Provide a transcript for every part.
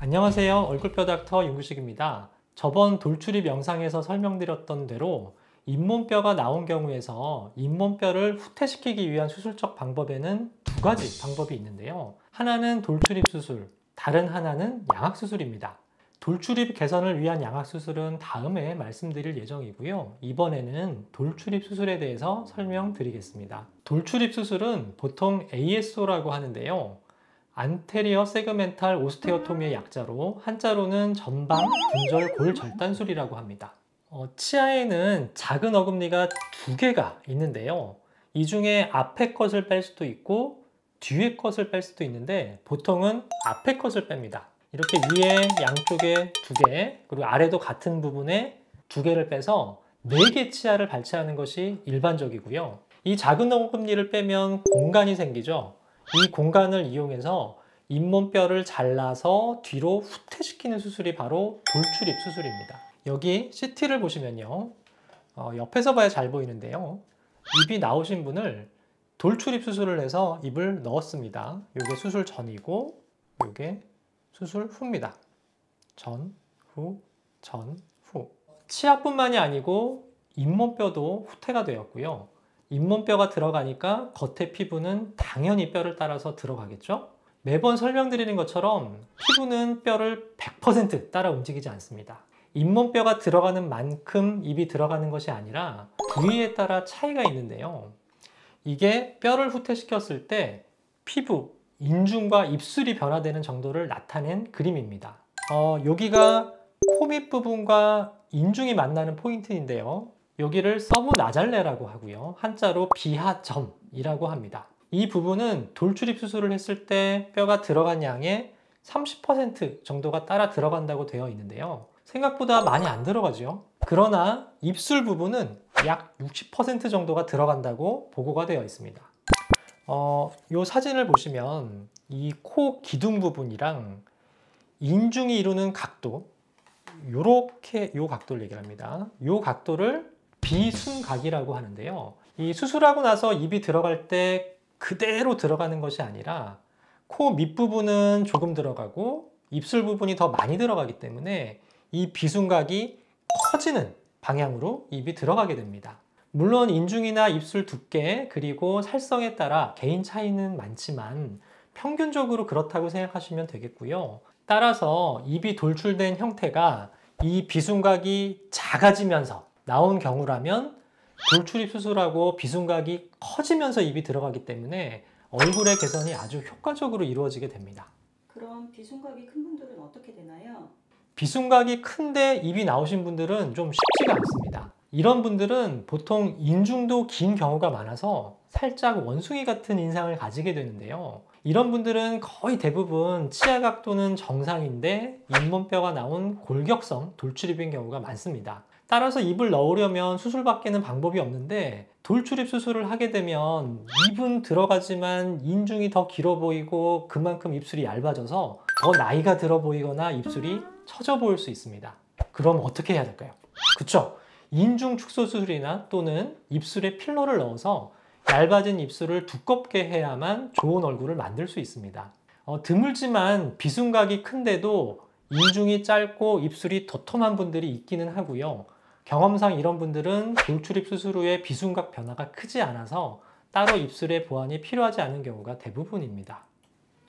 안녕하세요. 얼굴뼈 닥터 윤구식입니다. 저번 돌출입 영상에서 설명드렸던 대로 잇몸뼈가 나온 경우에서 잇몸뼈를 후퇴시키기 위한 수술적 방법에는 두 가지 방법이 있는데요. 하나는 돌출입 수술, 다른 하나는 양악 수술입니다. 돌출입 개선을 위한 양악 수술은 다음에 말씀드릴 예정이고요. 이번에는 돌출입 수술에 대해서 설명드리겠습니다. 돌출입 수술은 보통 ASO라고 하는데요. 안테리어 세그멘탈 오스테오토미의 약자로 한자로는 전방 분절 골 절단술이라고 합니다. 치아에는 작은 어금니가 두 개가 있는데요. 이 중에 앞에 것을 뺄 수도 있고 뒤에 것을 뺄 수도 있는데 보통은 앞에 것을 뺍니다. 이렇게 위에 양쪽에 두 개, 그리고 아래도 같은 부분에 두 개를 빼서 4개 치아를 발치하는 것이 일반적이고요. 이 작은 어금니를 빼면 공간이 생기죠. 이 공간을 이용해서 잇몸뼈를 잘라서 뒤로 후퇴시키는 수술이 바로 돌출입 수술입니다. 여기 CT를 보시면요. 옆에서 봐야 잘 보이는데요. 입이 나오신 분을 돌출입 수술을 해서 입을 넣었습니다. 이게 수술 전이고 이게 수술 후입니다. 전, 후, 전, 후. 치아뿐만이 아니고 잇몸뼈도 후퇴가 되었고요. 잇몸뼈가 들어가니까 겉에 피부는 당연히 뼈를 따라서 들어가겠죠? 매번 설명드리는 것처럼 피부는 뼈를 100% 따라 움직이지 않습니다. 잇몸뼈가 들어가는 만큼 입이 들어가는 것이 아니라 부위에 따라 차이가 있는데요. 이게 뼈를 후퇴시켰을 때 피부, 인중과 입술이 변화되는 정도를 나타낸 그림입니다. 여기가 코 밑 부분과 인중이 만나는 포인트인데요. 여기를 서브나잘레라고 하고요. 한자로 비하점이라고 합니다. 이 부분은 돌출입 수술을 했을 때 뼈가 들어간 양의 30% 정도가 따라 들어간다고 되어 있는데요. 생각보다 많이 안 들어가죠. 그러나 입술 부분은 약 60% 정도가 들어간다고 보고가 되어 있습니다. 이 사진을 보시면 이 코 기둥 부분이랑 인중이 이루는 각도, 요렇게 요 각도를 얘기합니다. 요 각도를 비순각이라고 하는데요. 이 수술하고 나서 입이 들어갈 때 그대로 들어가는 것이 아니라 코 밑부분은 조금 들어가고 입술 부분이 더 많이 들어가기 때문에 이 비순각이 커지는 방향으로 입이 들어가게 됩니다. 물론 인중이나 입술 두께 그리고 살성에 따라 개인 차이는 많지만 평균적으로 그렇다고 생각하시면 되겠고요. 따라서 입이 돌출된 형태가 이 비순각이 작아지면서 나온 경우라면 돌출입 수술하고 비순각이 커지면서 입이 들어가기 때문에 얼굴의 개선이 아주 효과적으로 이루어지게 됩니다. 그럼 비순각이 큰 분들은 어떻게 되나요? 비순각이 큰데 입이 나오신 분들은 좀 쉽지가 않습니다. 이런 분들은 보통 인중도 긴 경우가 많아서 살짝 원숭이 같은 인상을 가지게 되는데요. 이런 분들은 거의 대부분 치아 각도는 정상인데 잇몸뼈가 나온 골격성 돌출입인 경우가 많습니다. 따라서 입을 넣으려면 수술밖에는 방법이 없는데 돌출입 수술을 하게 되면 입은 들어가지만 인중이 더 길어 보이고 그만큼 입술이 얇아져서 더 나이가 들어 보이거나 입술이 처져 보일 수 있습니다. 그럼 어떻게 해야 될까요? 그쵸? 인중 축소 수술이나 또는 입술에 필러를 넣어서 얇아진 입술을 두껍게 해야만 좋은 얼굴을 만들 수 있습니다. 드물지만 비순각이 큰데도 인중이 짧고 입술이 도톰한 분들이 있기는 하고요. 경험상 이런 분들은 돌출입 수술 후에 비순각 변화가 크지 않아서 따로 입술의 보완이 필요하지 않은 경우가 대부분입니다.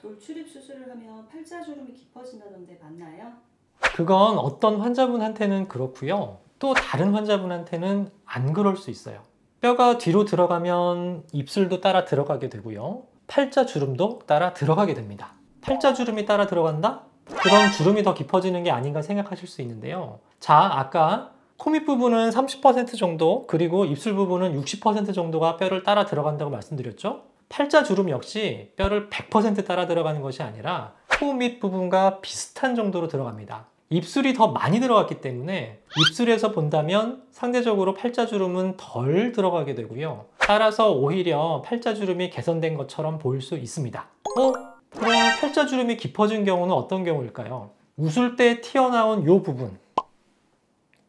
돌출입 수술을 하면 팔자주름이 깊어진다던데 맞나요? 그건 어떤 환자분한테는 그렇고요. 또 다른 환자분한테는 안 그럴 수 있어요. 뼈가 뒤로 들어가면 입술도 따라 들어가게 되고요. 팔자주름도 따라 들어가게 됩니다. 팔자주름이 따라 들어간다? 그럼 주름이 더 깊어지는 게 아닌가 생각하실 수 있는데요. 자, 아까 코 밑 부분은 30% 정도, 그리고 입술 부분은 60% 정도가 뼈를 따라 들어간다고 말씀드렸죠? 팔자주름 역시 뼈를 100% 따라 들어가는 것이 아니라 코 밑 부분과 비슷한 정도로 들어갑니다. 입술이 더 많이 들어갔기 때문에 입술에서 본다면 상대적으로 팔자주름은 덜 들어가게 되고요. 따라서 오히려 팔자주름이 개선된 것처럼 보일 수 있습니다. 그럼 팔자주름이 깊어진 경우는 어떤 경우일까요? 웃을 때 튀어나온 이 부분,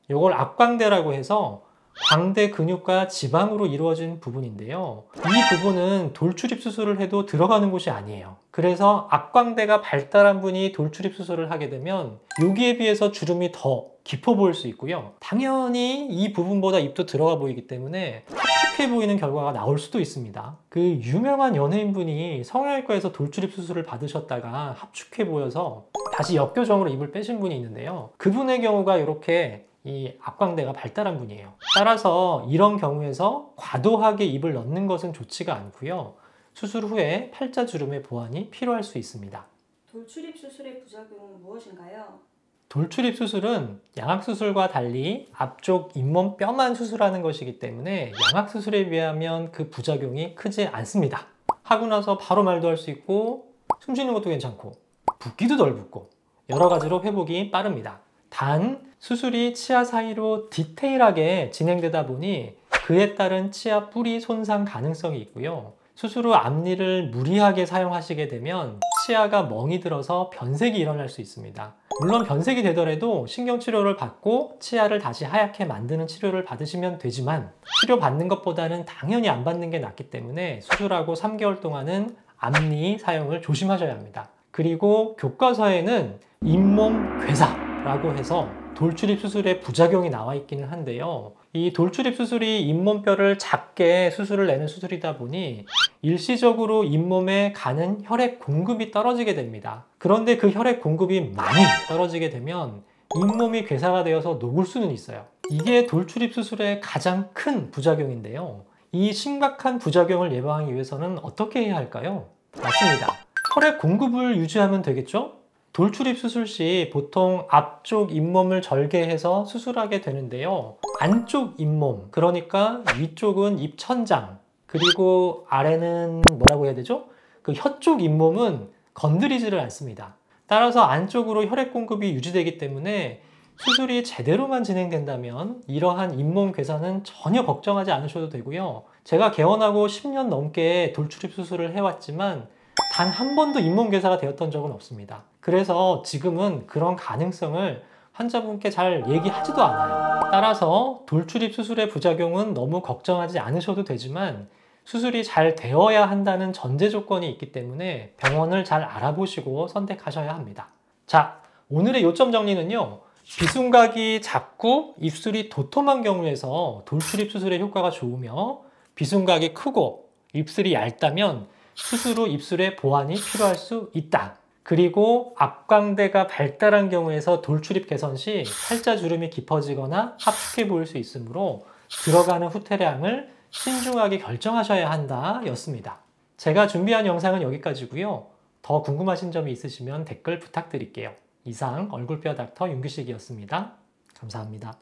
이걸 악광대라고 해서 광대 근육과 지방으로 이루어진 부분인데요. 이 부분은 돌출입 수술을 해도 들어가는 곳이 아니에요. 그래서 앞광대가 발달한 분이 돌출입 수술을 하게 되면 여기에 비해서 주름이 더 깊어 보일 수 있고요. 당연히 이 부분보다 입도 들어가 보이기 때문에 합축해 보이는 결과가 나올 수도 있습니다. 그 유명한 연예인분이 성형외과에서 돌출입 수술을 받으셨다가 합축해 보여서 다시 역교정으로 입을 빼신 분이 있는데요. 그분의 경우가 이렇게 이 앞광대가 발달한 분이에요. 따라서 이런 경우에서 과도하게 입을 넣는 것은 좋지가 않고요. 수술 후에 팔자주름의 보완이 필요할 수 있습니다. 돌출입 수술의 부작용은 무엇인가요? 돌출입 수술은 양악수술과 달리 앞쪽 잇몸 뼈만 수술하는 것이기 때문에 양악수술에 비하면 그 부작용이 크지 않습니다. 하고 나서 바로 말도 할 수 있고 숨 쉬는 것도 괜찮고 붓기도 덜 붓고 여러 가지로 회복이 빠릅니다. 단 수술이 치아 사이로 디테일하게 진행되다 보니 그에 따른 치아 뿌리 손상 가능성이 있고요. 수술 후 앞니를 무리하게 사용하시게 되면 치아가 멍이 들어서 변색이 일어날 수 있습니다. 물론 변색이 되더라도 신경치료를 받고 치아를 다시 하얗게 만드는 치료를 받으시면 되지만 치료받는 것보다는 당연히 안 받는 게 낫기 때문에 수술하고 3개월 동안은 앞니 사용을 조심하셔야 합니다. 그리고 교과서에는 잇몸 괴사라고 해서 돌출입 수술의 부작용이 나와 있기는 한데요. 이 돌출입 수술이 잇몸뼈를 작게 수술을 내는 수술이다 보니 일시적으로 잇몸에 가는 혈액 공급이 떨어지게 됩니다. 그런데 그 혈액 공급이 많이 떨어지게 되면 잇몸이 괴사가 되어서 녹을 수는 있어요. 이게 돌출입 수술의 가장 큰 부작용인데요. 이 심각한 부작용을 예방하기 위해서는 어떻게 해야 할까요? 맞습니다. 혈액 공급을 유지하면 되겠죠? 돌출입 수술 시 보통 앞쪽 잇몸을 절개해서 수술하게 되는데요. 안쪽 잇몸, 그러니까 위쪽은 입천장, 그리고 아래는 뭐라고 해야 되죠? 그 혀 쪽 잇몸은 건드리지를 않습니다. 따라서 안쪽으로 혈액 공급이 유지되기 때문에 수술이 제대로만 진행된다면 이러한 잇몸 괴사는 전혀 걱정하지 않으셔도 되고요. 제가 개원하고 10년 넘게 돌출입 수술을 해왔지만 단 한 번도 잇몸 괴사가 되었던 적은 없습니다. 그래서 지금은 그런 가능성을 환자분께 잘 얘기하지도 않아요. 따라서 돌출입 수술의 부작용은 너무 걱정하지 않으셔도 되지만 수술이 잘 되어야 한다는 전제 조건이 있기 때문에 병원을 잘 알아보시고 선택하셔야 합니다. 자, 오늘의 요점 정리는요. 비순각이 작고 입술이 도톰한 경우에서 돌출입 수술의 효과가 좋으며 비순각이 크고 입술이 얇다면 수술 후 입술의 보완이 필요할 수 있다. 그리고 앞광대가 발달한 경우에서 돌출입 개선 시 팔자주름이 깊어지거나 합축해 보일 수 있으므로 들어가는 후퇴량을 신중하게 결정하셔야 한다 였습니다. 제가 준비한 영상은 여기까지고요. 더 궁금하신 점이 있으시면 댓글 부탁드릴게요. 이상 얼굴뼈 닥터 윤규식이었습니다. 감사합니다.